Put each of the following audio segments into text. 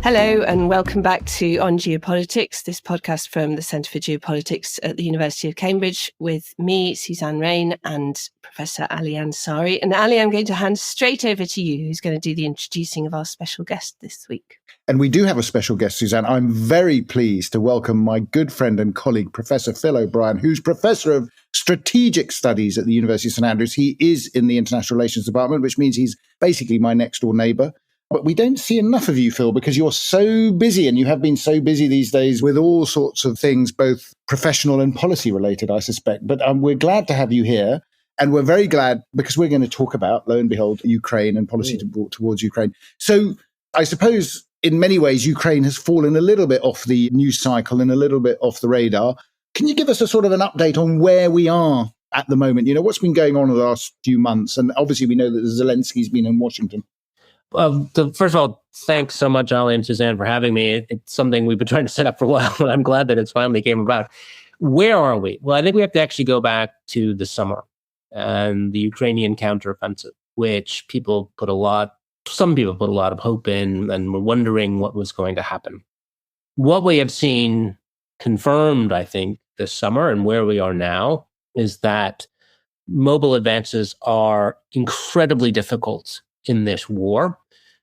Hello and welcome back to On Geopolitics, this podcast from the Centre for Geopolitics at the University of Cambridge with me, Suzanne Rain, and Professor Ali Ansari. And Ali, I'm going to hand straight over to you, who's going to do the introducing of our special guest this week. And we do have a special guest, Suzanne. I'm very pleased to welcome my good friend and colleague, Professor Phil O'Brien, who's Professor of Strategic Studies at the University of St Andrews. He is in the International Relations Department, which means he's basically my next-door neighbour. But we don't see enough of you, Phil, because you're so busy, and you have been so busy these days with all sorts of things, both professional and policy related, I suspect. But we're glad to have you here. And we're very glad because we're going to talk about, lo and behold, Ukraine and policy towards Ukraine. So I suppose in many ways, Ukraine has fallen a little bit off the news cycle and a little bit off the radar. Can you give us a sort of an update on where we are at the moment? You know, what's been going on in the last few months? And obviously, we know that Zelensky's been in Washington. First of all, thanks so much, Ali and Suzanne, for having me. It's something we've been trying to set up for a while, but I'm glad that it's finally came about. Where are we? Well, I think we have to actually go back to the summer and the Ukrainian counteroffensive, which some people put a lot of hope in and were wondering what was going to happen. What we have seen confirmed, I think, this summer and where we are now is that mobile advances are incredibly difficult in this war,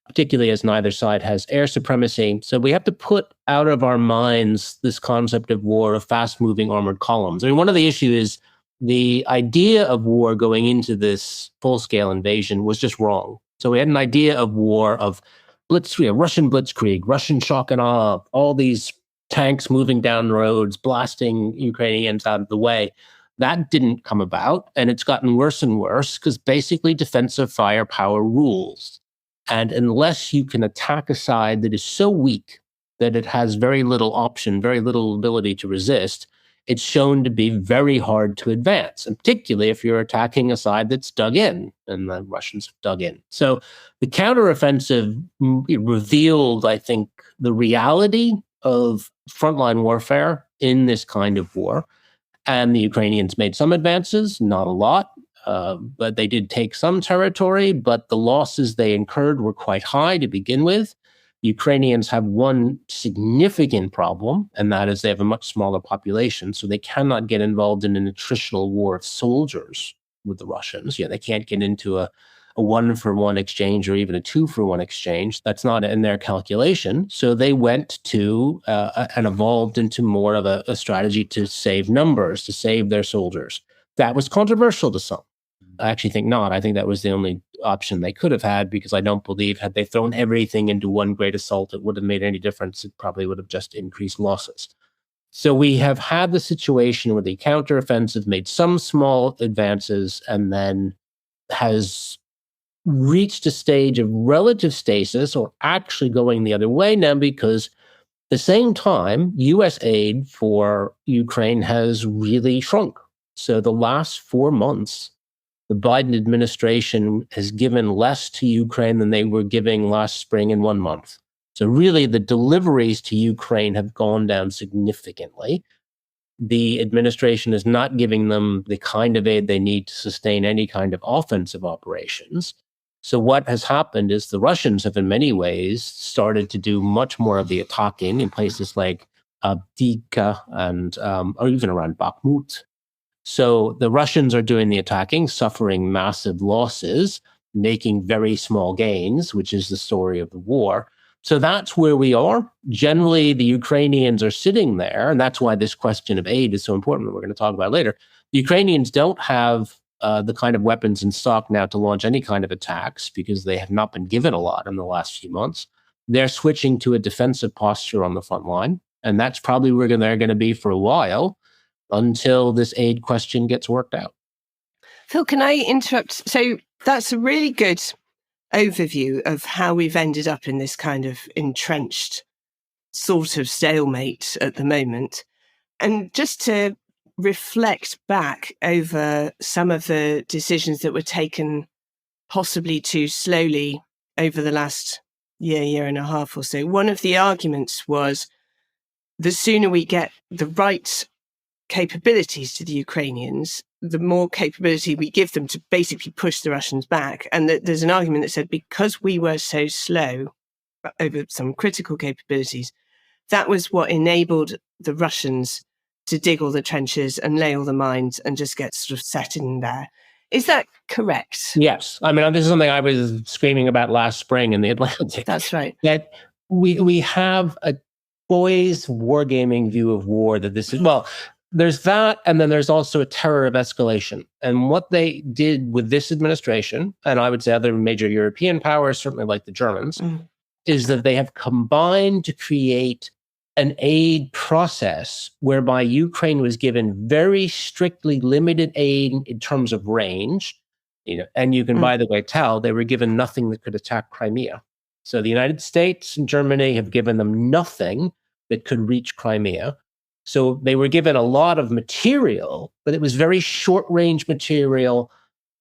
particularly as neither side has air supremacy. So we have to put out of our minds this concept of war of fast-moving armored columns. I mean, one of the issues is the idea of war going into this full-scale invasion was just wrong. So we had an idea of war of blitzkrieg, Russian blitzkrieg, Russian shock and awe, all these tanks moving down roads, blasting Ukrainians out of the way. That didn't come about, and it's gotten worse and worse because basically defensive firepower rules. And unless you can attack a side that is so weak that it has very little option, very little ability to resist, it's shown to be very hard to advance, and particularly if you're attacking a side that's dug in, and the Russians have dug in. So the counteroffensive revealed, I think, the reality of frontline warfare in this kind of war. And the Ukrainians made some advances, not a lot, but they did take some territory, but the losses they incurred were quite high to begin with. Ukrainians have one significant problem, and that is they have a much smaller population, so they cannot get involved in an attritional war of soldiers with the Russians. They can't get into a one-for-one exchange or even a two-for-one exchange. That's not in their calculation. So they went to and evolved into more of a strategy to save numbers, to save their soldiers. That was controversial to some. I actually think not. I think that was the only option they could have had, because I don't believe had they thrown everything into one great assault, it would have made any difference. It probably would have just increased losses. So we have had the situation where the counteroffensive made some small advances and then has reached a stage of relative stasis, or actually going the other way now, because at the same time, U.S. aid for Ukraine has really shrunk. So the last 4 months, the Biden administration has given less to Ukraine than they were giving last spring in 1 month. So really, the deliveries to Ukraine have gone down significantly. The administration is not giving them the kind of aid they need to sustain any kind of offensive operations. So what has happened is the Russians have in many ways started to do much more of the attacking in places like Avdiivka and or even around Bakhmut. So the Russians are doing the attacking, suffering massive losses, making very small gains, which is the story of the war. So that's where we are. Generally, the Ukrainians are sitting there, and that's why this question of aid is so important that we're going to talk about later. The Ukrainians don't have the kind of weapons in stock now to launch any kind of attacks, because they have not been given a lot in the last few months. They're switching to a defensive posture on the front line, and that's probably where they're going to be for a while until this aid question gets worked out. Phil, can I interrupt? So that's a really good overview of how we've ended up in this kind of entrenched sort of stalemate at the moment. And just to reflect back over some of the decisions that were taken possibly too slowly over the last year and a half or so, one of the arguments was the sooner we get the right capabilities to the Ukrainians, the more capability we give them to basically push the Russians back. And there's an argument that said, because we were so slow over some critical capabilities, that was what enabled the Russians to dig all the trenches and lay all the mines and just get sort of set in there. Is that correct? Yes. I mean, this is something I was screaming about last spring in the Atlantic. That's right. That we have a boys' wargaming view of war that this is, well, there's that, and then there's also a terror of escalation. And what they did with this administration, and I would say other major European powers, certainly like the Germans, is that they have combined to create an aid process whereby Ukraine was given very strictly limited aid in terms of range. And you can, by the way, tell they were given nothing that could attack Crimea. So the United States and Germany have given them nothing that could reach Crimea. So they were given a lot of material, but it was very short-range material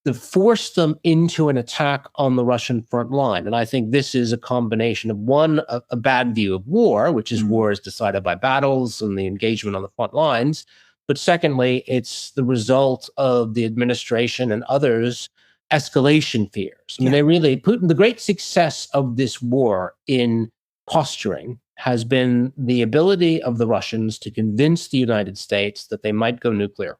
that forced them into an attack on the Russian front line. And I think this is a combination of, one, a bad view of war, which is war is decided by battles and the engagement on the front lines. But secondly, it's the result of the administration and others' escalation fears. I mean, Putin, the great success of this war in posturing has been the ability of the Russians to convince the United States that they might go nuclear.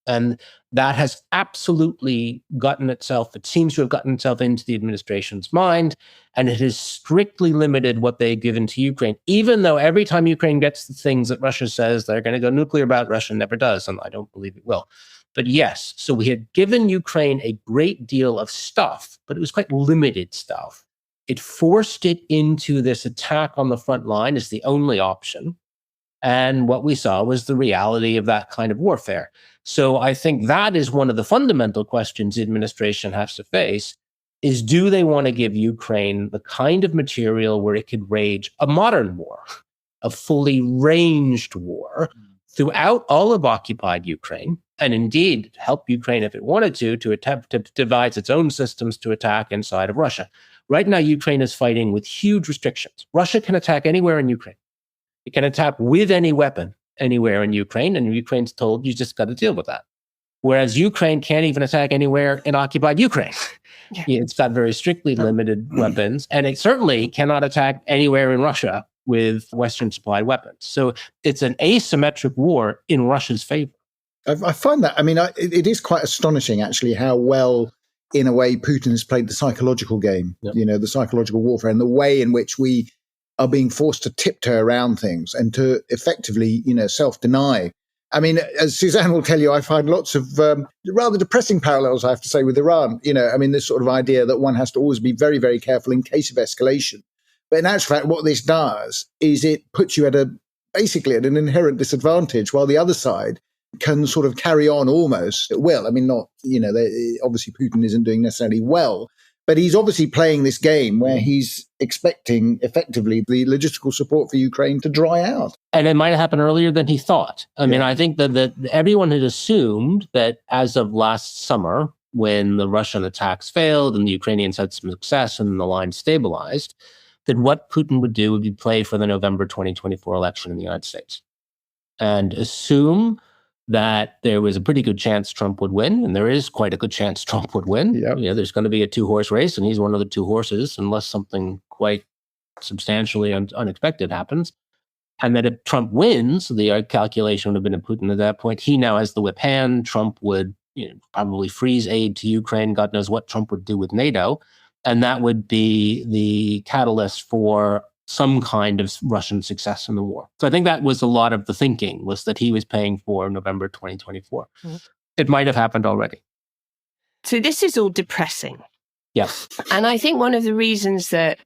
And that has absolutely it seems to have gotten itself into the administration's mind, and it has strictly limited what they've given to Ukraine, even though every time Ukraine gets the things that Russia says they're going to go nuclear about, Russia never does, and I don't believe it will. But yes, so we had given Ukraine a great deal of stuff, but it was quite limited stuff. It forced it into this attack on the front line as the only option. And what we saw was the reality of that kind of warfare. So I think that is one of the fundamental questions the administration has to face, is do they want to give Ukraine the kind of material where it could wage a modern war, a fully ranged war throughout all of occupied Ukraine, and indeed help Ukraine, if it wanted to attempt to devise its own systems to attack inside of Russia. Right now, Ukraine is fighting with huge restrictions. Russia can attack anywhere in Ukraine. It can attack with any weapon anywhere in Ukraine, and Ukraine's told you just got to deal with that. Whereas Ukraine can't even attack anywhere in occupied Ukraine. Yeah. It's got very strictly limited weapons, and it certainly cannot attack anywhere in Russia with Western supplied weapons. So it's an asymmetric war in Russia's favor. I find that, it is quite astonishing, actually, how well, in a way, Putin has played the psychological game, the psychological warfare, and the way in which we are being forced to tiptoe around things and to effectively, self-deny. I mean, as Suzanne will tell you, I find lots of rather depressing parallels, I have to say, with Iran. This sort of idea that one has to always be very, very careful in case of escalation. But in actual fact, what this does is it puts you basically at an inherent disadvantage, while the other side can sort of carry on almost at will. Obviously Putin isn't doing necessarily well, but he's obviously playing this game where he's expecting effectively the logistical support for Ukraine to dry out. And it might have happened earlier than he thought. I mean, I think that everyone had assumed that as of last summer, when the Russian attacks failed and the Ukrainians had some success and the line stabilized, that what Putin would do would be play for the November 2024 election in the United States and assume that there was a pretty good chance Trump would win, and there is quite a good chance Trump would win. Yep. There's going to be a two-horse race, and he's one of the two horses, unless something quite substantially unexpected happens. And that if Trump wins, the calculation would have been at Putin at that point. He now has the whip hand. Trump would probably freeze aid to Ukraine. God knows what Trump would do with NATO. And that would be the catalyst for some kind of Russian success in the war. So I think that was a lot of the thinking, was that he was paying for November 2024. Mm-hmm. It might have happened already. So this is all depressing. Yes. And I think one of the reasons that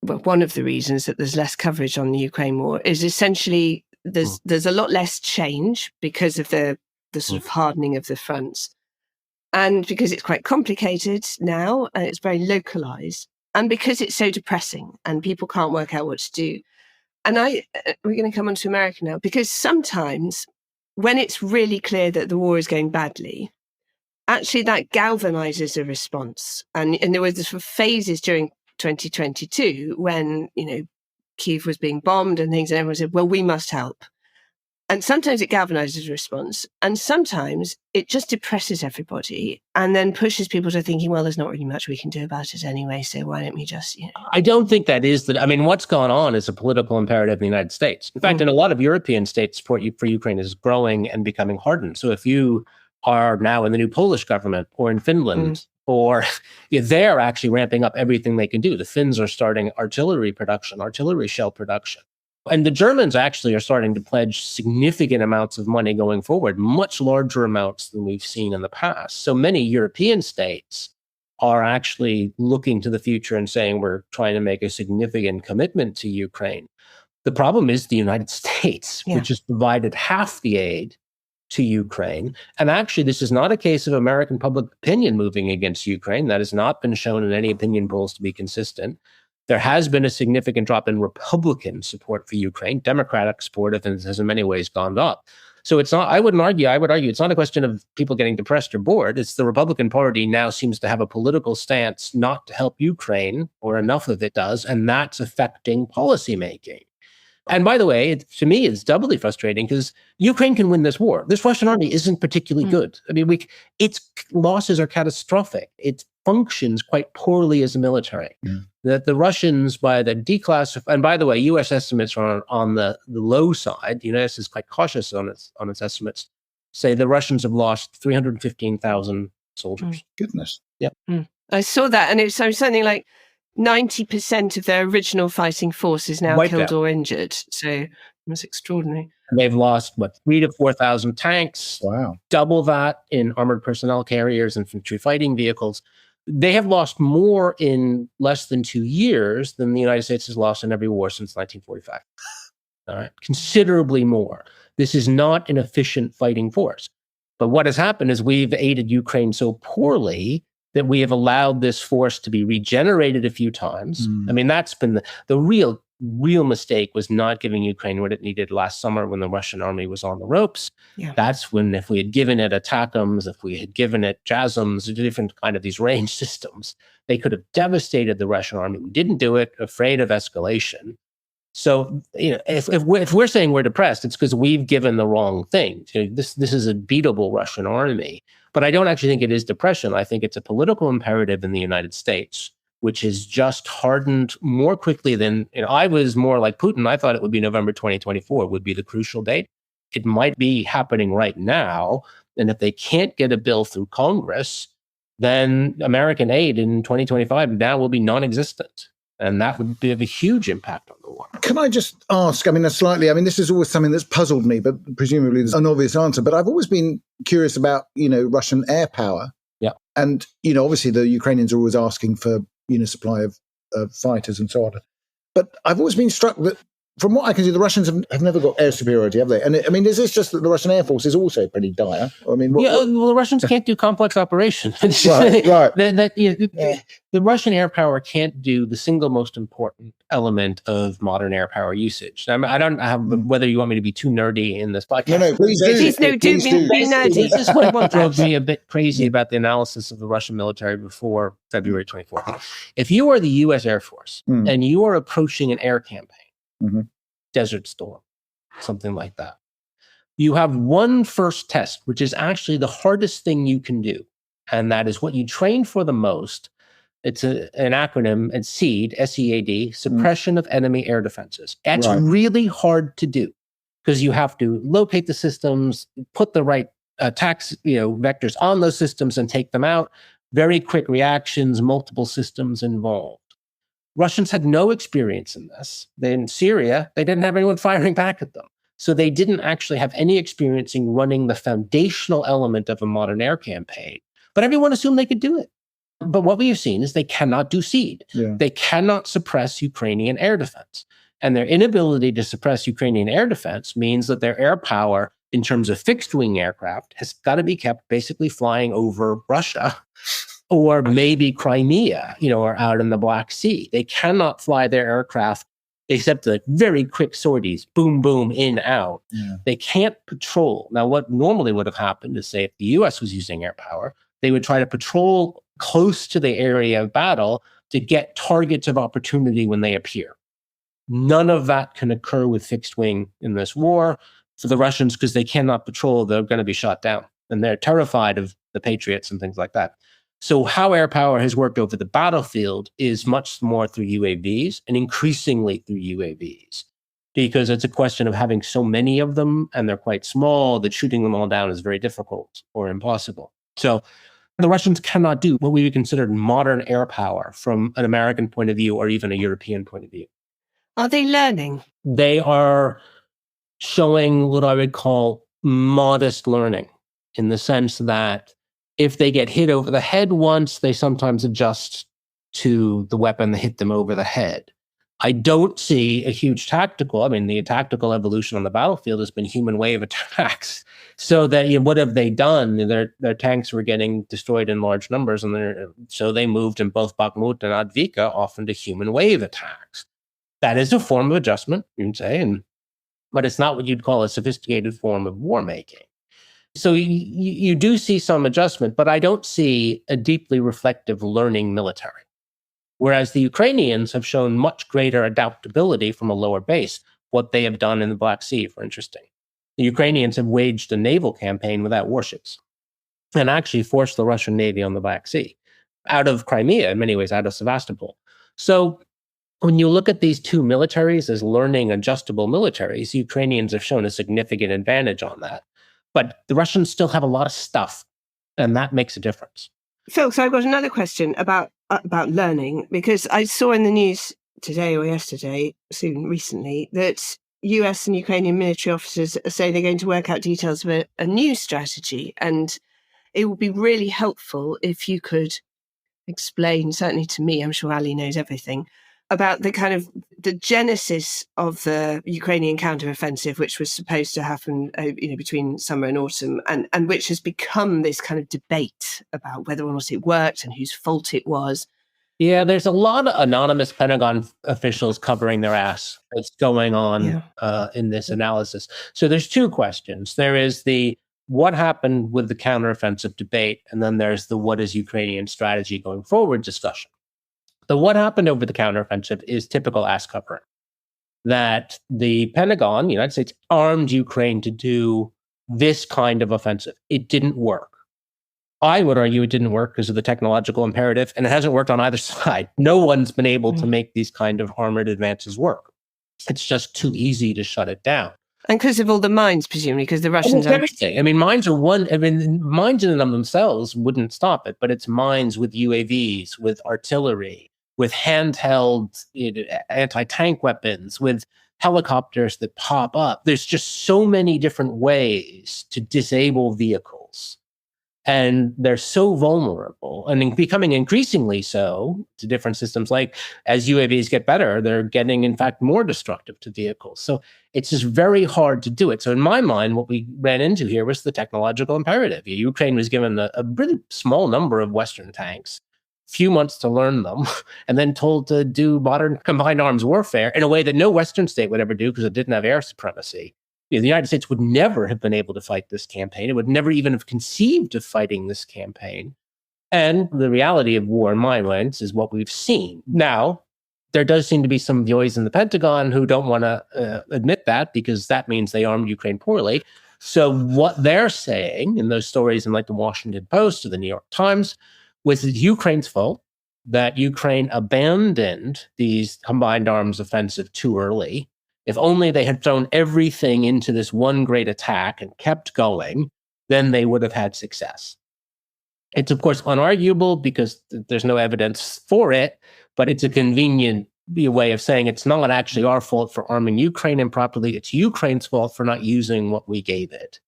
there's less coverage on the Ukraine war is essentially there's a lot less change because of the sort of hardening of the fronts. And because it's quite complicated now, and it's very localized. And because it's so depressing and people can't work out what to do. And we're going to come on to America now, because sometimes when it's really clear that the war is going badly, actually that galvanizes a response. And there were sort of phases during 2022 when, Kyiv was being bombed and things, and everyone said, well, we must help. And sometimes it galvanizes a response, and sometimes it just depresses everybody and then pushes people to thinking, well, there's not really much we can do about it anyway, so why don't we just, I don't think that is what's gone on is a political imperative in the United States. In fact, in a lot of European states, support for Ukraine is growing and becoming hardened. So if you are now in the new Polish government or in Finland, or they're actually ramping up everything they can do. The Finns are starting artillery shell production. And the Germans actually are starting to pledge significant amounts of money going forward, much larger amounts than we've seen in the past. So many European states are actually looking to the future and saying we're trying to make a significant commitment to Ukraine. The problem is the United States, which has provided half the aid to Ukraine. And actually, this is not a case of American public opinion moving against Ukraine. That has not been shown in any opinion polls to be consistent. There has been a significant drop in Republican support for Ukraine. Democratic support has in many ways gone up. So it's not, I would argue it's not a question of people getting depressed or bored. It's the Republican Party now seems to have a political stance not to help Ukraine, or enough of it does, and that's affecting policymaking. And by the way, to me, it's doubly frustrating because Ukraine can win this war. This Russian army isn't particularly good. I mean, its losses are catastrophic. It functions quite poorly as a military. That the Russians, by the declassified, and by the way, U.S. estimates are on the low side. The U.S. is quite cautious on its estimates. Say the Russians have lost 315,000 soldiers. Goodness. Yep. I saw that, and it's something like 90% of their original fighting force is now killed or injured. So it's extraordinary. They've lost, 3,000 to 4,000 tanks. Wow. Double that in armored personnel carriers, infantry fighting vehicles. They have lost more in less than 2 years than the United States has lost in every war since 1945. All right, considerably more. This is not an efficient fighting force. But what has happened is we've aided Ukraine so poorly that we have allowed this force to be regenerated a few times. I mean, that's been the real mistake, was not giving Ukraine what it needed last summer when the Russian army was on the ropes. That's when, if we had given it ATACMS, if we had given it JASMs, different kind of these range systems, they could have devastated the Russian army. We didn't do it, afraid of escalation. So, if we're saying we're depressed, it's because we've given the wrong thing. This is a beatable Russian army. But I don't actually think it is depression. I think it's a political imperative in the United States, which has just hardened more quickly than, I was more like Putin. I thought it would be November 2024 would be the crucial date. It might be happening right now. And if they can't get a bill through Congress, then American aid in 2025 now will be non-existent. And that would have a huge impact on the war. Can I just ask, this is always something that's puzzled me, but presumably there's an obvious answer. But I've always been curious about, Russian air power. Yeah. And, obviously the Ukrainians are always asking for, supply of fighters and so on. But I've always been struck that, from what I can see, the Russians have never got air superiority, have they? And is this just that the Russian Air Force is also pretty dire? The Russians can't do complex operations. Right. The Russian air power can't do the single most important element of modern air power usage. I don't have whether you want me to be too nerdy in this podcast. No, please do. Please do be nerdy. This is what drove me a bit crazy about the analysis of the Russian military before February 24th. If you are the U.S. Air Force and you are approaching an air campaign, Desert Storm, something like that, you have one first test, which is actually the hardest thing you can do. And that is what you train for the most. It's an acronym, it's SEAD, S-E-A-D, Suppression of Enemy Air Defenses. It's really hard to do because you have to locate the systems, put the right attacks, vectors on those systems and take them out. Very quick reactions, multiple systems involved. Russians had no experience in this. In Syria, they didn't have anyone firing back at them. So they didn't actually have any experience in running the foundational element of a modern air campaign. But everyone assumed they could do it. But what we have seen is they cannot do SEAD. They cannot suppress Ukrainian air defense. And their inability to suppress Ukrainian air defense means that their air power, in terms of fixed-wing aircraft, has got to be kept basically flying over Russia or maybe Crimea, or out in the Black Sea. They cannot fly their aircraft except the very quick sorties, boom, boom, in, out. They can't patrol. Now, what normally would have happened is, say, if the U.S. was using air power, they would try to patrol close to the area of battle to get targets of opportunity when they appear. None of that can occur with fixed wing in this war. for the Russians because they cannot patrol, they're going to be shot down. And they're terrified of the Patriots and things like that. So how air power has worked over the battlefield is much more through UAVs and increasingly through UAVs, because it's a question of having so many of them and they're quite small that shooting them all down is very difficult or impossible. So the Russians cannot do what we would consider modern air power from an American point of view or even a European point of view. Are they learning? They are showing what I would call modest learning, in the sense that if they get hit over the head once, they sometimes adjust to the weapon that hit them over the head. I don't see a huge tactical. I mean, the tactical evolution on the battlefield has been human wave attacks. So that what have they done? Their tanks were getting destroyed in large numbers, and so they moved in both Bakhmut and Advika often to human wave attacks. That is a form of adjustment, you can say, but it's not what you'd call a sophisticated form of war making. So you do see some adjustment, but I don't see a deeply reflective learning military. Whereas the Ukrainians have shown much greater adaptability from a lower base, what they have done in the Black Sea, for interesting. The Ukrainians have waged a naval campaign without warships and actually forced the Russian Navy on the Black Sea, out of Crimea, in many ways, out of Sevastopol. So when you look at these two militaries as learning adjustable militaries, the Ukrainians have shown a significant advantage on that. But the Russians still have a lot of stuff, and that makes a difference. Phil, so I've got another question about learning, because I saw in the news today or yesterday, recently, that US and Ukrainian military officers are saying they're going to work out details of a new strategy. And it would be really helpful if you could explain, certainly to me, I'm sure Ali knows everything, about the genesis of the Ukrainian counteroffensive, which was supposed to happen, between summer and autumn, and which has become this kind of debate about whether or not it worked and whose fault it was. Yeah, there's a lot of anonymous Pentagon officials covering their ass that's going on in this analysis. So there's two questions. There is the what happened with the counteroffensive debate, and then there's the what is Ukrainian strategy going forward discussion. The what happened over the counteroffensive is typical ass covering. That the Pentagon, the United States, armed Ukraine to do this kind of offensive. It didn't work. I would argue it didn't work because of the technological imperative, and it hasn't worked on either side. No one's been able to make these kind of armored advances work. It's just too easy to shut it down. And because of all the mines, presumably, because the Russians are everything. I mean, mines are mines in and of themselves wouldn't stop it, but it's mines with UAVs, with artillery, with handheld anti-tank weapons, with helicopters that pop up. There's just so many different ways to disable vehicles. And they're so vulnerable and becoming increasingly so to different systems. Like as UAVs get better, they're getting, in fact, more destructive to vehicles. So it's just very hard to do it. So in my mind, what we ran into here was the technological imperative. Ukraine was given a really small number of Western tanks, few months to learn them, and then told to do modern combined arms warfare in a way that no Western state would ever do because it didn't have air supremacy. The United States would never have been able to fight this campaign. It would never even have conceived of fighting this campaign. And the reality of war, in my minds, is what we've seen. Now, there does seem to be some voices in the Pentagon who don't want to admit that because that means they armed Ukraine poorly. So what they're saying in those stories in like the Washington Post or the New York Times was it's Ukraine's fault, that Ukraine abandoned these combined arms offensive too early. If only they had thrown everything into this one great attack and kept going, then they would have had success. It's, of course, unarguable because there's no evidence for it, but it's a convenient way of saying it's not actually our fault for arming Ukraine improperly. It's Ukraine's fault for not using what we gave it.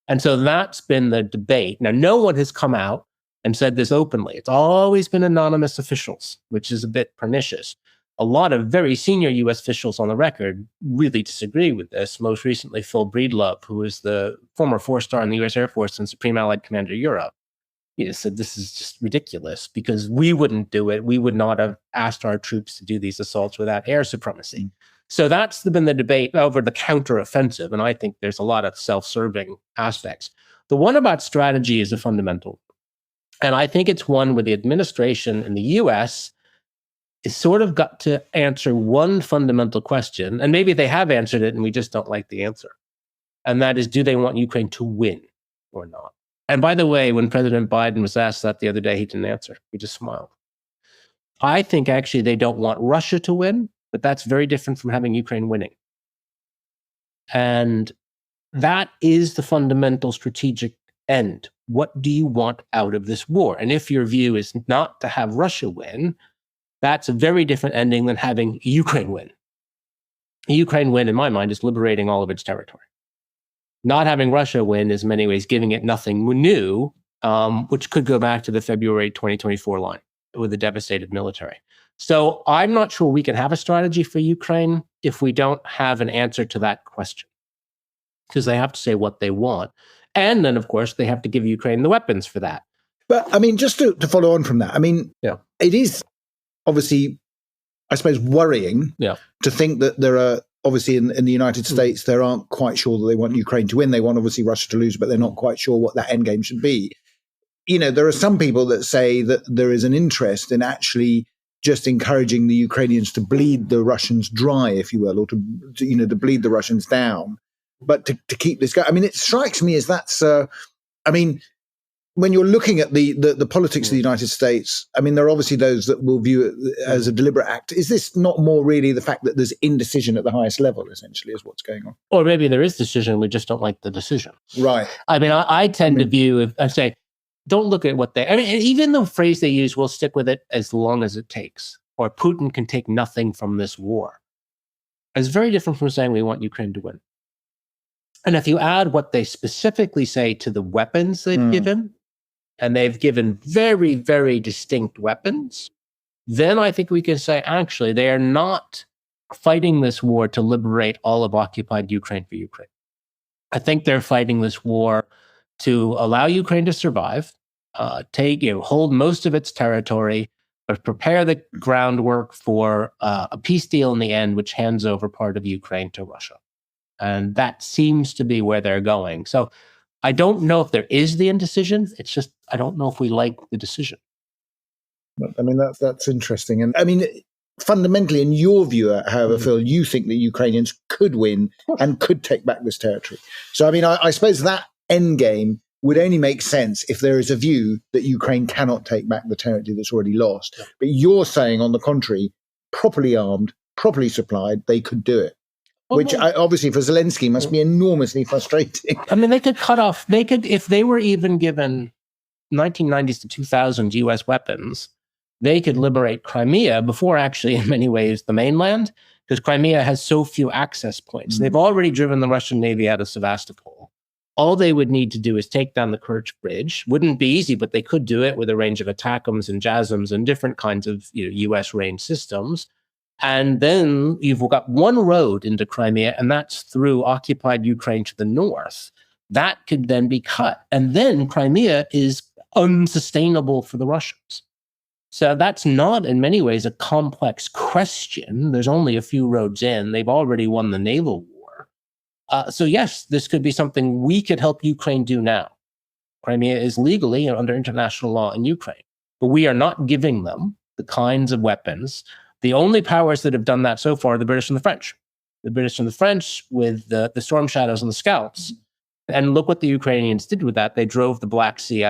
And so that's been the debate. Now, no one has come out and said this openly. It's always been anonymous officials, which is a bit pernicious. A lot of very senior U.S. officials on the record really disagree with this. Most recently, Phil Breedlove, who is the former four-star in the U.S. Air Force and Supreme Allied Commander Europe, he said this is just ridiculous because we wouldn't do it. We would not have asked our troops to do these assaults without air supremacy. So that's been the debate over the counteroffensive, and I think there's a lot of self-serving aspects. The one about strategy is a fundamental, and I think it's one where the administration in the U.S. is sort of got to answer one fundamental question, and maybe they have answered it and we just don't like the answer. And that is, do they want Ukraine to win or not? And by the way, when President Biden was asked that the other day, he didn't answer. He just smiled. I think actually they don't want Russia to win, but that's very different from having Ukraine winning. And that is the fundamental strategic end. What do you want out of this war? And if your view is not to have Russia win, that's a very different ending than having Ukraine win. Ukraine win, in my mind, is liberating all of its territory. Not having Russia win is in many ways giving it nothing new, which could go back to the February 2024 line with a devastated military. So I'm not sure we can have a strategy for Ukraine if we don't have an answer to that question, because they have to say what they want. And then, of course, they have to give Ukraine the weapons for that. But, I mean, just to follow on from that, I mean, It is obviously, I suppose, worrying to think that there are, obviously, in the United States, they aren't quite sure that they want Ukraine to win. They want, obviously, Russia to lose, but they're not quite sure what that end game should be. You know, there are some people that say that there is an interest in actually just encouraging the Ukrainians to bleed the Russians dry, if you will, or to bleed the Russians down, but to keep this going. I mean, it strikes me as that's, I mean, when you're looking at the politics of the United States, I mean, there are obviously those that will view it as a deliberate act. Is this not more really the fact that there's indecision at the highest level, essentially, is what's going on? Or maybe there is decision, we just don't like the decision. Right. I mean, I tend to view, I say, don't look at what I mean, even the phrase they use, we'll stick with it as long as it takes, or Putin can take nothing from this war, is very different from saying we want Ukraine to win. And if you add what they specifically say to the weapons they've given, and they've given very, very distinct weapons, then I think we can say, actually, they are not fighting this war to liberate all of occupied Ukraine for Ukraine. I think they're fighting this war to allow Ukraine to survive, hold most of its territory, but prepare the groundwork for a peace deal in the end, which hands over part of Ukraine to Russia. And that seems to be where they're going. So I don't know if there is the indecision. It's just, I don't know if we like the decision. I mean, that's interesting. And I mean, fundamentally, in your view, however, Phil, you think that Ukrainians could win and could take back this territory. So, I mean, I suppose that end game would only make sense if there is a view that Ukraine cannot take back the territory that's already lost. Yeah. But you're saying, on the contrary, properly armed, properly supplied, they could do it. Which obviously for Zelensky must be enormously frustrating. I mean, they could cut off, if they were even given 1990s to 2000 US weapons, they could liberate Crimea before actually, in many ways, the mainland, because Crimea has so few access points. They've already driven the Russian Navy out of Sevastopol. All they would need to do is take down the Kerch Bridge. Wouldn't be easy, but they could do it with a range of ATACMS and JASMs and different kinds of US range systems. And then you've got one road into Crimea, and that's through occupied Ukraine to the north. That could then be cut. And then Crimea is unsustainable for the Russians. So that's not, in many ways, a complex question. There's only a few roads in. They've already won the naval war. So yes, this could be something we could help Ukraine do now. Crimea is legally under international law in Ukraine, but we are not giving them the kinds of weapons. The only powers that have done that so far are the British and the French. The British and the French with the Storm Shadows and the Scouts. And look what the Ukrainians did with that. They drove the Black Sea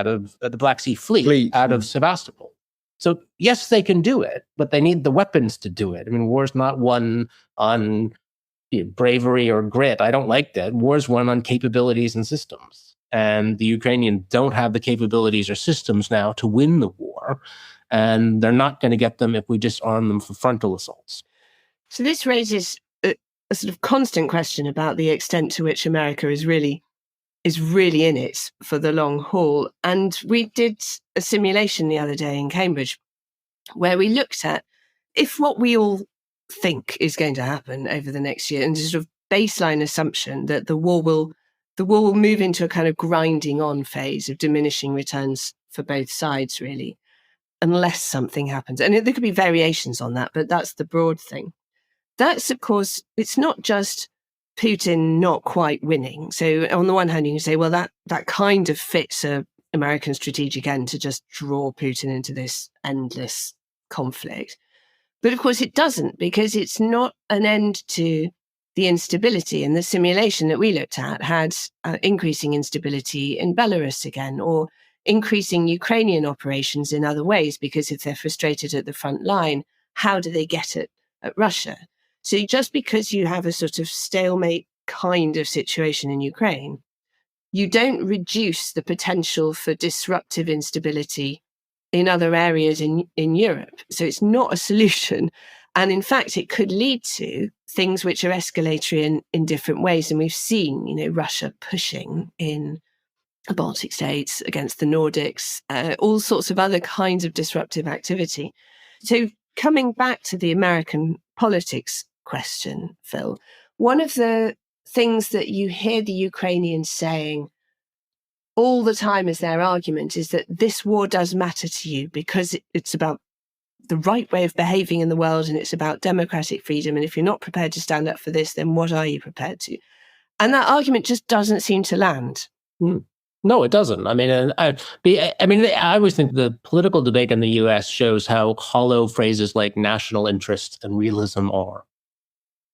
fleet out of Sevastopol. So yes, they can do it, but they need the weapons to do it. I mean, war's not won on bravery or grit. I don't like that. War's won on capabilities and systems. And the Ukrainians don't have the capabilities or systems now to win the war. And they're not going to get them if we disarm them for frontal assaults. So this raises a sort of constant question about the extent to which America is really in it for the long haul. And we did a simulation the other day in Cambridge where we looked at if what we all think is going to happen over the next year, and sort of baseline assumption that the war will move into a kind of grinding on phase of diminishing returns for both sides, really, unless something happens. And there could be variations on that, but that's the broad thing. That's, of course, it's not just Putin not quite winning. So on the one hand, you can say, well, that kind of fits a American strategic end to just draw Putin into this endless conflict. But of course it doesn't, because it's not an end to the instability. And the simulation that we looked at had increasing instability in Belarus again, or increasing Ukrainian operations in other ways, because if they're frustrated at the front line, how do they get at Russia? So just because you have a sort of stalemate kind of situation in Ukraine, you don't reduce the potential for disruptive instability in other areas in Europe. So it's not a solution. And in fact, it could lead to things which are escalatory in different ways. And we've seen, Russia pushing in the Baltic states against the Nordics, all sorts of other kinds of disruptive activity. So coming back to the American politics question, Phil, one of the things that you hear the Ukrainians saying all the time as their argument is that this war does matter to you because it's about the right way of behaving in the world and it's about democratic freedom. And if you're not prepared to stand up for this, then what are you prepared to? And that argument just doesn't seem to land. No, it doesn't. I mean, I always think the political debate in the U.S. shows how hollow phrases like national interest and realism are.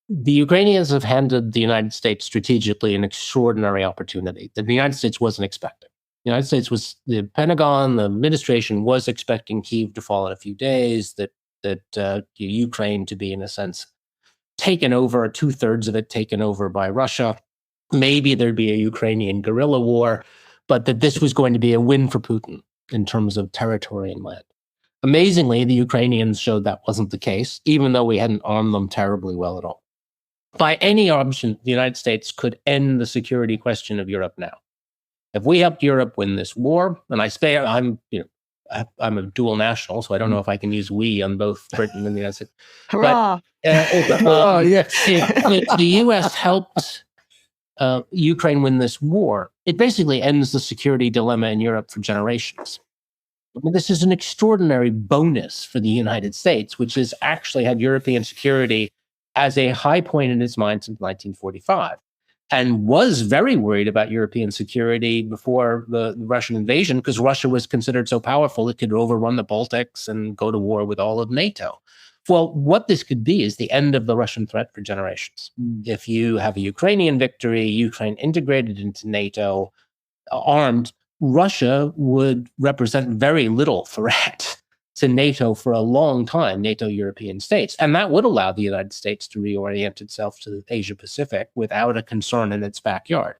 The Ukrainians have handed the United States strategically an extraordinary opportunity that the United States wasn't expecting. The United States the Pentagon, the administration was expecting Kyiv to fall in a few days, that Ukraine to be, in a sense, taken over, 2/3 of it taken over by Russia. Maybe there'd be a Ukrainian guerrilla war, but that this was going to be a win for Putin in terms of territory and land. Amazingly, the Ukrainians showed that wasn't the case, even though we hadn't armed them terribly well at all. By any option, the United States could end the security question of Europe now. If we helped Europe win this war, and I'm a dual national, so I don't know if I can use we on both Britain and the United States. Hurrah! But, if the U.S. helped Ukraine win this war, it basically ends the security dilemma in Europe for generations. I mean, this is an extraordinary bonus for the United States, which has actually had European security as a high point in its mind since 1945, and was very worried about European security before the Russian invasion, because Russia was considered so powerful it could overrun the Baltics and go to war with all of NATO. Well, what this could be is the end of the Russian threat for generations. If you have a Ukrainian victory, Ukraine integrated into NATO, armed, Russia would represent very little threat to NATO for a long time, NATO European states. And that would allow the United States to reorient itself to Asia Pacific without a concern in its backyard.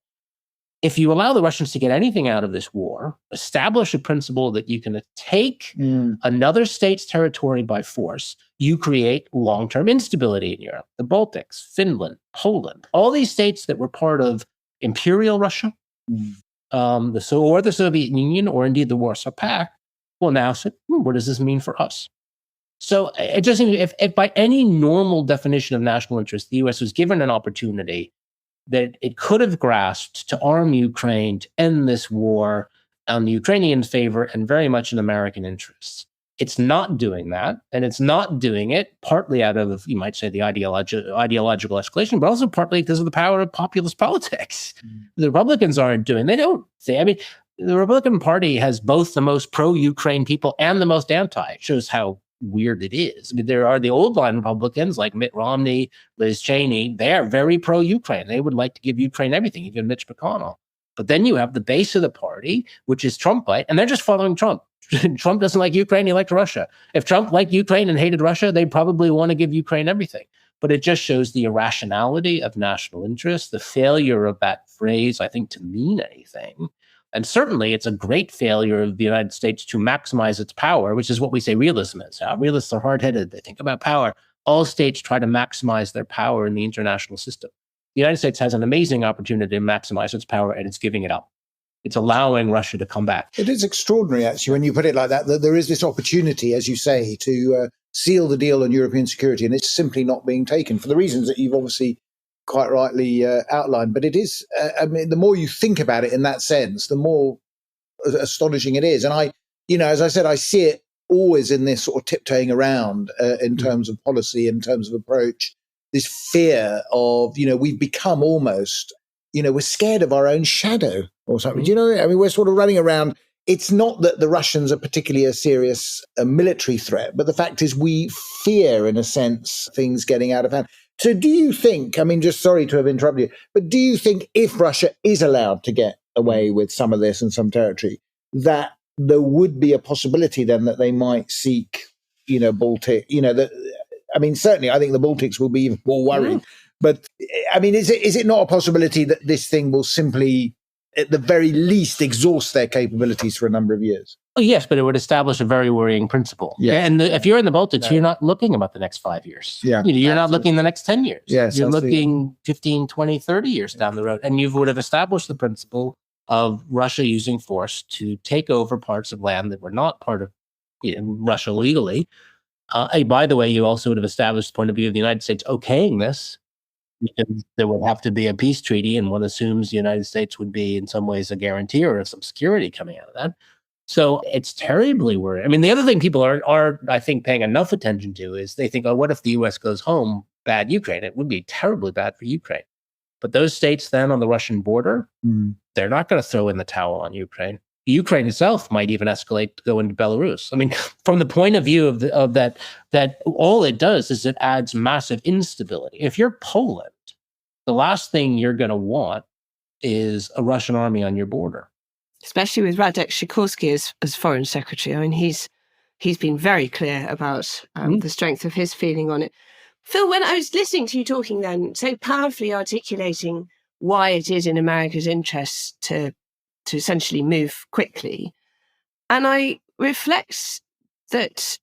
If you allow the Russians to get anything out of this war, establish a principle that you can take another state's territory by force, you create long-term instability in Europe. The Baltics, Finland, Poland, all these states that were part of Imperial Russia, the Soviet Union, or indeed the Warsaw Pact, will now say, what does this mean for us? So it just seems if by any normal definition of national interest, the U.S. was given an opportunity that it could have grasped to arm Ukraine, to end this war on the Ukrainian favor and very much in American interests. It's not doing that, and it's not doing it partly out of, you might say, the ideological escalation, but also partly because of the power of populist politics. The Republicans aren't doing. They don't say. I mean, the Republican Party has both the most pro-Ukraine people and the most anti. It shows how weird it is. I mean, there are the old line Republicans like Mitt Romney, Liz Cheney. They are very pro-Ukraine. They would like to give Ukraine everything, even Mitch McConnell. But then you have the base of the party, which is Trumpite, and they're just following Trump. Trump doesn't like Ukraine, he liked Russia. If Trump liked Ukraine and hated Russia, they'd probably want to give Ukraine everything. But it just shows the irrationality of national interest, the failure of that phrase, I think, to mean anything. And certainly it's a great failure of the United States to maximize its power, which is what we say realism is. Realists are hard-headed. They think about power. All states try to maximize their power in the international system. The United States has an amazing opportunity to maximize its power, and it's giving it up. It's allowing Russia to come back. It is extraordinary, actually, when you put it like that there is this opportunity, as you say, to seal the deal on European security, and it's simply not being taken for the reasons that you've obviously quite rightly outlined. But it is, the more you think about it in that sense, the more astonishing it is. And I, as I said, I see it always in this sort of tiptoeing around in terms of policy, in terms of approach, this fear of, we've become almost, we're scared of our own shadow or something. Do you know? I mean, we're sort of running around. It's not that the Russians are particularly a serious military threat, but the fact is we fear, in a sense, things getting out of hand. So do you think, I mean, just sorry to have interrupted you, but do you think if Russia is allowed to get away with some of this and some territory, that there would be a possibility then that they might seek, Baltic, I mean, certainly I think the Baltics will be even more worried. But I mean, is it not a possibility that this thing will simply, at the very least, exhaust their capabilities for a number of years? Oh, yes, but it would establish a very worrying principle. Yes. And if you're in the Baltics, you're not looking about the next 5 years. Yeah, you're not looking the next 10 years. Yes, you're looking 15, 20, 30 years down the road. And you would have established the principle of Russia using force to take over parts of land that were not part of Russia legally. By the way, you also would have established the point of view of the United States okaying this, because there would have to be a peace treaty, and one assumes the United States would be in some ways a guarantor of some security coming out of that. So it's terribly worrying. I mean, the other thing people are, I think, paying enough attention to is they think, oh, what if the U.S. goes home? Bad Ukraine. It would be terribly bad for Ukraine. But those states then on the Russian border, they're not going to throw in the towel on Ukraine. Ukraine itself might even escalate to go into Belarus. I mean, from the point of view of that all it does is it adds massive instability. If you're Poland, the last thing you're going to want is a Russian army on your border. Especially with Radek Sikorski as foreign secretary. I mean, he's been very clear about the strength of his feeling on it. Phil, when I was listening to you talking then, so powerfully articulating why it is in America's interest to essentially move quickly, and I reflect that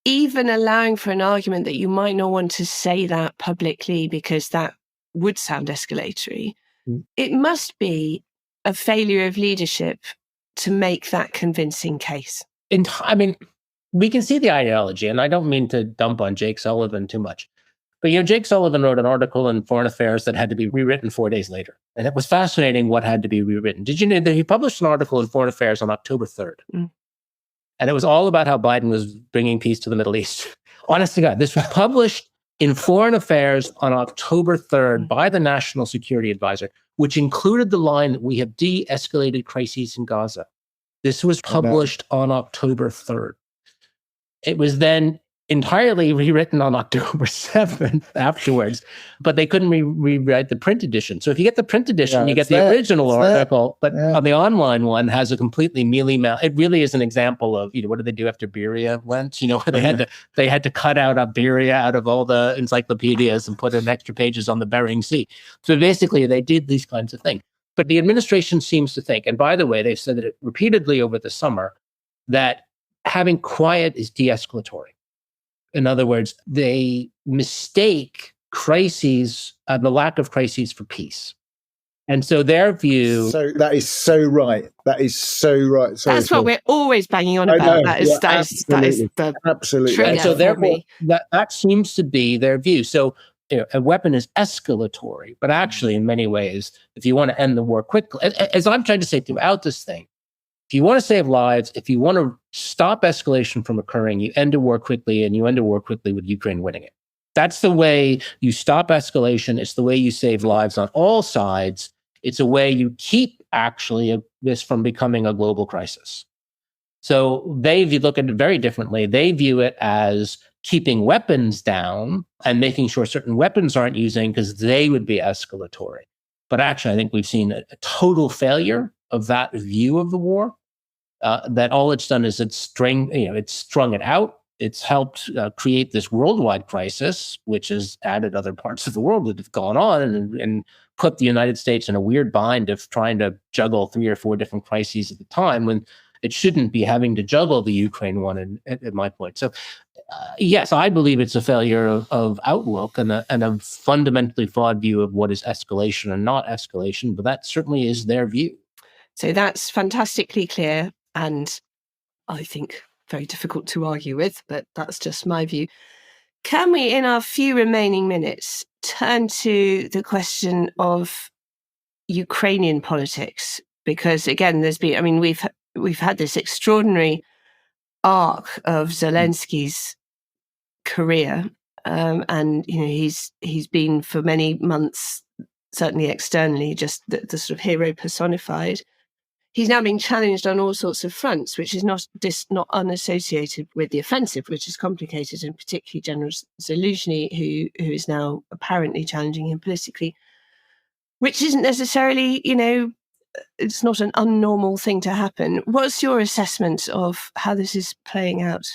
even allowing for an argument that you might not want to say that publicly because that would sound escalatory, it must be a failure of leadership to make that convincing case. I mean, we can see the ideology, and I don't mean to dump on Jake Sullivan too much, but Jake Sullivan wrote an article in Foreign Affairs that had to be rewritten 4 days later, and it was fascinating what had to be rewritten. Did you know that he published an article in Foreign Affairs on October 3rd? And it was all about how Biden was bringing peace to the Middle East. Honest to God, this was published in Foreign Affairs on October 3rd by the National Security Advisor, which included the line that we have de-escalated crises in Gaza. This was published on October 3rd. It was then entirely rewritten on October 7th afterwards, but they couldn't rewrite the print edition. So if you get the print edition, you get the original article, but on the online one has a completely mealy-mouthed. It really is an example of, what did they do after Beria went? Where they had to cut out Beria out of all the encyclopedias and put in extra pages on the Bering Sea. So basically they did these kinds of things. But the administration seems to think, and by the way, they've said it repeatedly over the summer, that having quiet is de-escalatory. In other words, they mistake crises, the lack of crises, for peace. And so their view... So that is so right. That is so right. Sorry, that's what we're always banging on about. That is the absolutely. trigger. And so therefore, that seems to be their view. So a weapon is escalatory, but actually in many ways, if you want to end the war quickly, as I'm trying to say throughout this thing, if you want to save lives, if you want to stop escalation from occurring, you end a war quickly, and you end a war quickly with Ukraine winning it. That's the way you stop escalation. It's the way you save lives on all sides. It's a way you keep this from becoming a global crisis. So they look at it very differently. They view it as keeping weapons down and making sure certain weapons aren't using because they would be escalatory. But actually, I think we've seen a total failure of that view of the war. That all it's done is it's strung it out. It's helped create this worldwide crisis, which has added other parts of the world that have gone on and put the United States in a weird bind of trying to juggle 3 or 4 different crises at a time when it shouldn't be having to juggle the Ukraine one, at my point. So, yes, I believe it's a failure of outlook and a fundamentally flawed view of what is escalation and not escalation, but that certainly is their view. So that's fantastically clear, and I think very difficult to argue with, but that's just my view. Can we, in our few remaining minutes, turn to the question of Ukrainian politics? Because again, we've had this extraordinary arc of Zelensky's career, and he's been for many months, certainly externally, just the sort of hero personified. he's now being challenged on all sorts of fronts, which is not unassociated with the offensive, which is complicated, and particularly General Zelensky, who is now apparently challenging him politically, which isn't necessarily, it's not an unnormal thing to happen. What's your assessment of how this is playing out?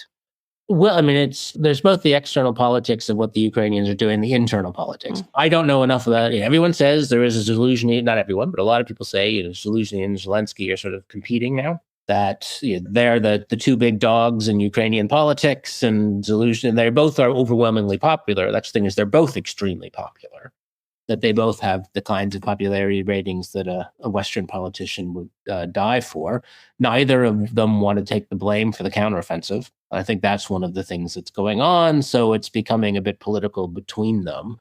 Well, I mean, there's both the external politics of what the Ukrainians are doing, the internal politics. I don't know enough about it. Everyone says there is a Zelensky, not everyone, but a lot of people say Zelensky and Zelensky are sort of competing now, that they're the two big dogs in Ukrainian politics, and Zelensky, and they both are overwhelmingly popular. That's the thing, is they're both extremely popular, that they both have the kinds of popularity ratings that a Western politician would die for. Neither of them want to take the blame for the counteroffensive. I think that's one of the things that's going on. So it's becoming a bit political between them.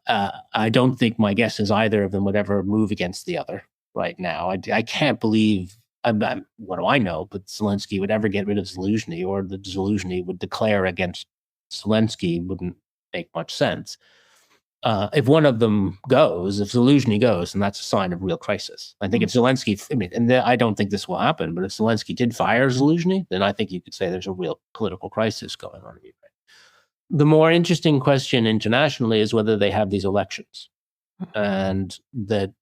I don't think, my guess is, either of them would ever move against the other right now. I can't believe, what do I know, but Zelensky would ever get rid of Zelensky, or that Zelensky would declare against Zelensky wouldn't make much sense. If one of them goes, if Zelensky goes, then that's a sign of real crisis. I think if Zelensky, I don't think this will happen, but if Zelensky did fire Zelensky, then I think you could say there's a real political crisis going on in Ukraine. The more interesting question internationally is whether they have these elections. And that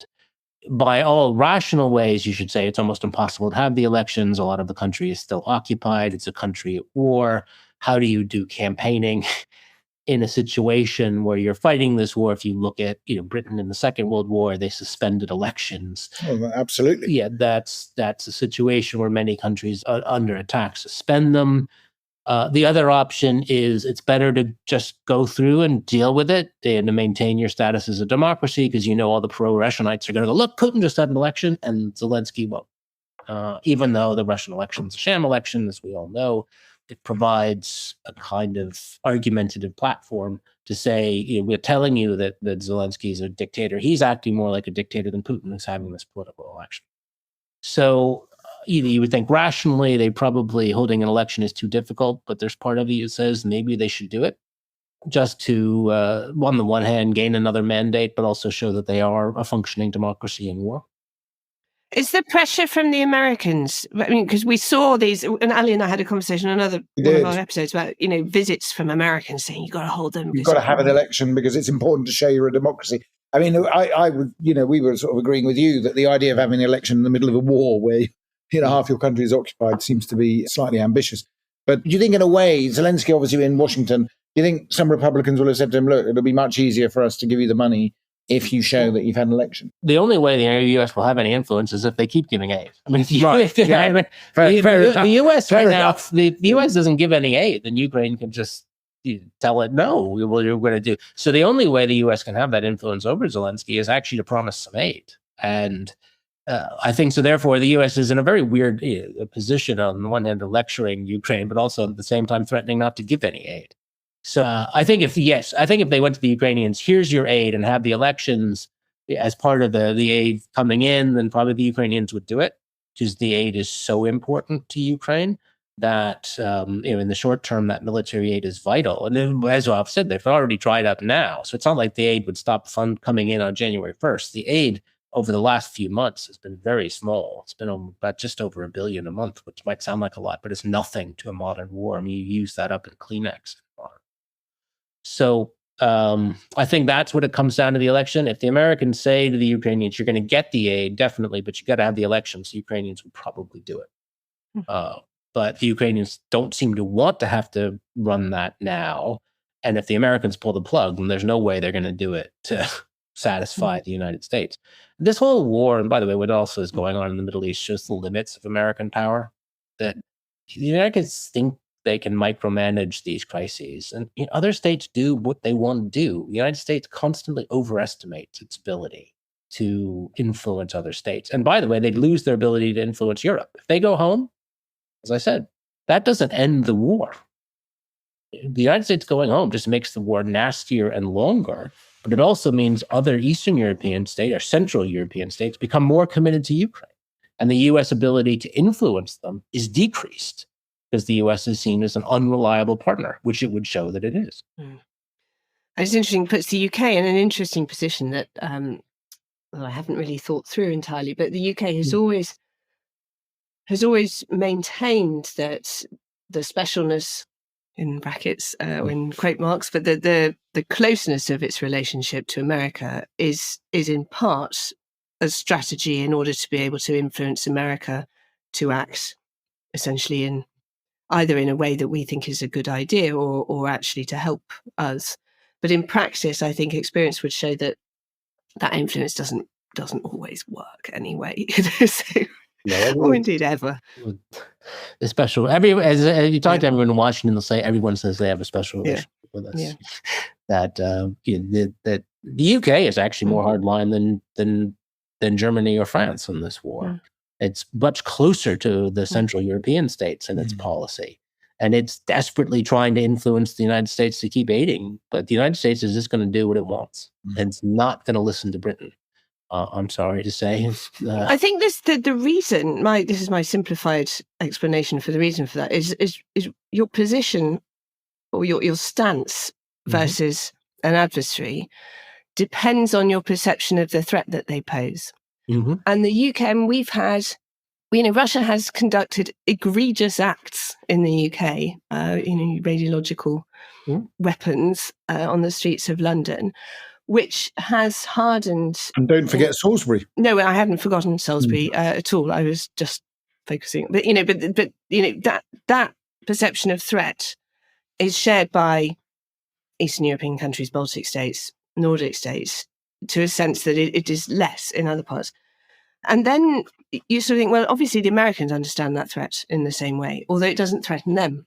by all rational ways, you should say it's almost impossible to have the elections. A lot of the country is still occupied. It's a country at war. How do you do campaigning in a situation where you're fighting this war? If you look at Britain in the Second World War, they suspended elections. Oh, absolutely. Yeah, that's a situation where many countries are under attack suspend them. The other option is it's better to just go through and deal with it and to maintain your status as a democracy, because all the pro-Russianites are going to go, look, Putin just had an election and Zelensky won't. Even though the Russian election is a sham election, as we all know, it provides a kind of argumentative platform to say, we're telling you that Zelensky is a dictator. He's acting more like a dictator than Putin is having this political election. So you would think rationally, they probably holding an election is too difficult, but there's part of you that says maybe they should do it just to, on the one hand, gain another mandate, but also show that they are a functioning democracy in war. Is there pressure from the Americans? I mean, because we saw these, and Ali and I had a conversation on one of our episodes about, visits from Americans saying, you've got to hold them. You've got to have an election because it's important to show you're a democracy. I mean, I would, we were sort of agreeing with you that the idea of having an election in the middle of a war where, half your country is occupied seems to be slightly ambitious. But do you think in a way, Zelensky obviously in Washington, do you think some Republicans will have said to him, look, it'll be much easier for us to give you the money if you show that you've had an election? The only way the U.S. will have any influence is if they keep giving aid. I mean, the U.S. right now, the U.S. doesn't give any aid, then Ukraine can just tell it, no, you're going to do. So the only way the U.S. can have that influence over Zelensky is actually to promise some aid. And I think so. Therefore, the U.S. is in a very weird position, on the one hand, lecturing Ukraine, but also at the same time threatening not to give any aid. So I think if they went to the Ukrainians, here's your aid, and have the elections as part of the aid coming in, then probably the Ukrainians would do it, because the aid is so important to Ukraine that in the short term, that military aid is vital. And then, as I've said, they've already dried up now, so it's not like the aid would stop fund coming in on January 1st. The aid over the last few months has been very small. It's been about just over $1 billion a month, which might sound like a lot, but it's nothing to a modern war. I mean, you use that up in Kleenex. So I think that's what it comes down to, the election. If the Americans say to the Ukrainians, you're going to get the aid, definitely, but you got to have the elections, the Ukrainians would probably do it. But the Ukrainians don't seem to want to have to run that now. And if the Americans pull the plug, then there's no way they're going to do it to satisfy the United States. This whole war, and by the way, what also is going on in the Middle East, shows the limits of American power, that the Americans think they can micromanage these crises. And other states do what they want to do. The United States constantly overestimates its ability to influence other states. And by the way, they'd lose their ability to influence Europe. If they go home, as I said, that doesn't end the war. The United States going home just makes the war nastier and longer, but it also means other Eastern European states or Central European states become more committed to Ukraine. And the U.S. ability to influence them is decreased, because the U.S. is seen as an unreliable partner, which it would show that it is. It's interesting, puts the UK in an interesting position that I haven't really thought through entirely, but the UK has always has always maintained that the specialness, in brackets, in quote marks, but the closeness of its relationship to America is in part a strategy in order to be able to influence America to act essentially in either in a way that we think is a good idea or actually to help us. But in practice, I think experience would show that influence doesn't always work anyway. Or indeed ever. The special, as you talk to everyone in Washington, they'll say everyone says they have a special relationship with us. Yeah. That that the UK is actually more hardline than Germany or France in this war. Yeah. It's much closer to the Central European states in its policy. And it's desperately trying to influence the United States to keep aiding. But the United States is just going to do what it wants. And it's not going to listen to Britain. I'm sorry to say. I think the reason, this is my simplified explanation for the reason for that, is your position or your stance versus an adversary depends on your perception of the threat that they pose. Mm-hmm. And the UK, and we've had, Russia has conducted egregious acts in the UK, radiological weapons on the streets of London, which has hardened. And don't forget Salisbury. No, I hadn't forgotten Salisbury at all. I was just focusing, but that perception of threat is shared by Eastern European countries, Baltic states, Nordic states, to a sense that it is less in other parts. And then you sort of think, well, obviously the Americans understand that threat in the same way, although it doesn't threaten them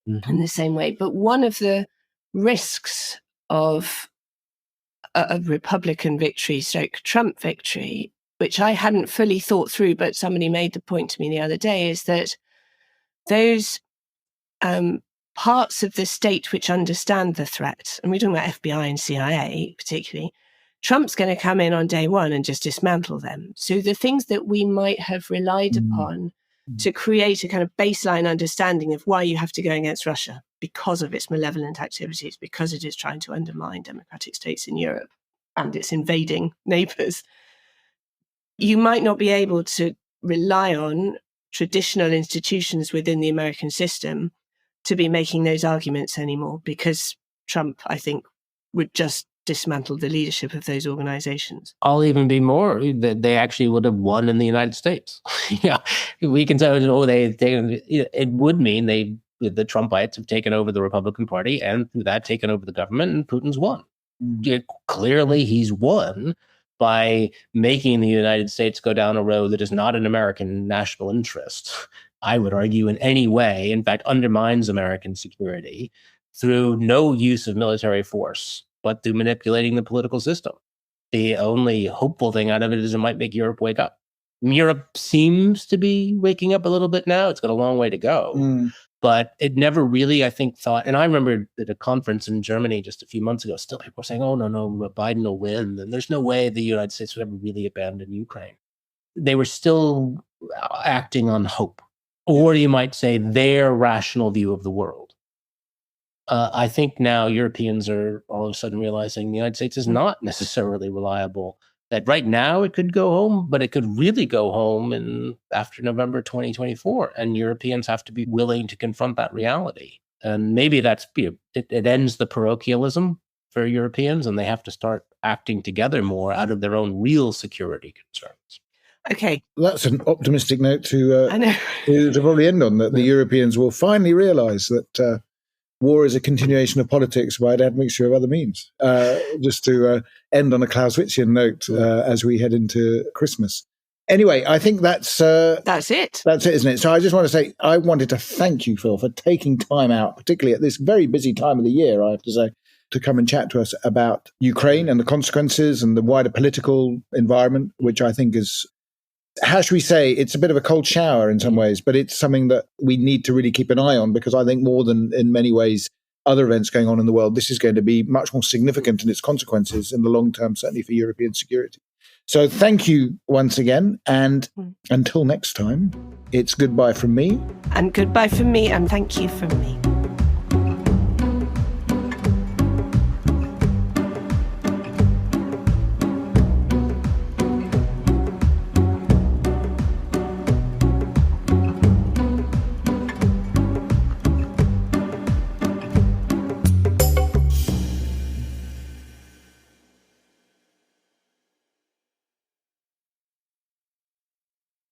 in the same way. But one of the risks of a Republican victory, Trump victory, which I hadn't fully thought through, but somebody made the point to me the other day, is that those parts of the state which understand the threat, and we're talking about FBI and CIA particularly, Trump's going to come in on day one and just dismantle them. So the things that we might have relied upon to create a kind of baseline understanding of why you have to go against Russia because of its malevolent activities, because it is trying to undermine democratic states in Europe and its invading neighbours, you might not be able to rely on traditional institutions within the American system to be making those arguments anymore, because Trump, I think, would just dismantle the leadership of those organizations. I'll even be more that they actually would have won in the United States. We can say, it would mean the Trumpites have taken over the Republican Party and through that taken over the government, and Putin's won. Clearly he's won by making the United States go down a road that is not in American national interest, I would argue, in any way, in fact, undermines American security through no use of military force, but through manipulating the political system. The only hopeful thing out of it is it might make Europe wake up. Europe seems to be waking up a little bit now. It's got a long way to go. But it never really, I think, thought, and I remember at a conference in Germany just a few months ago, still people were saying, oh, no, Biden will win. And there's no way the United States would ever really abandon Ukraine. They were still acting on hope, or you might say their rational view of the world. I think now Europeans are all of a sudden realizing the United States is not necessarily reliable, that right now it could go home, but it could really go home after November 2024. And Europeans have to be willing to confront that reality. And maybe that's, it ends the parochialism for Europeans, and they have to start acting together more out of their own real security concerns. Okay. That's an optimistic note to probably end on, that the Europeans will finally realize that war is a continuation of politics by an admixture of other means. Just to end on a Clausewitzian note as we head into Christmas. Anyway, I think that's it. That's it, isn't it? So I just want to say, I wanted to thank you, Phil, for taking time out, particularly at this very busy time of the year, I have to say, to come and chat to us about Ukraine and the consequences and the wider political environment, which I think is, how should we say, it's a bit of a cold shower in some ways, but it's something that we need to really keep an eye on, because I think more than in many ways other events going on in the world, this is going to be much more significant in its consequences in the long term, certainly for European security. So thank you once again. And until next time, it's goodbye from me. And goodbye from me. And thank you from me.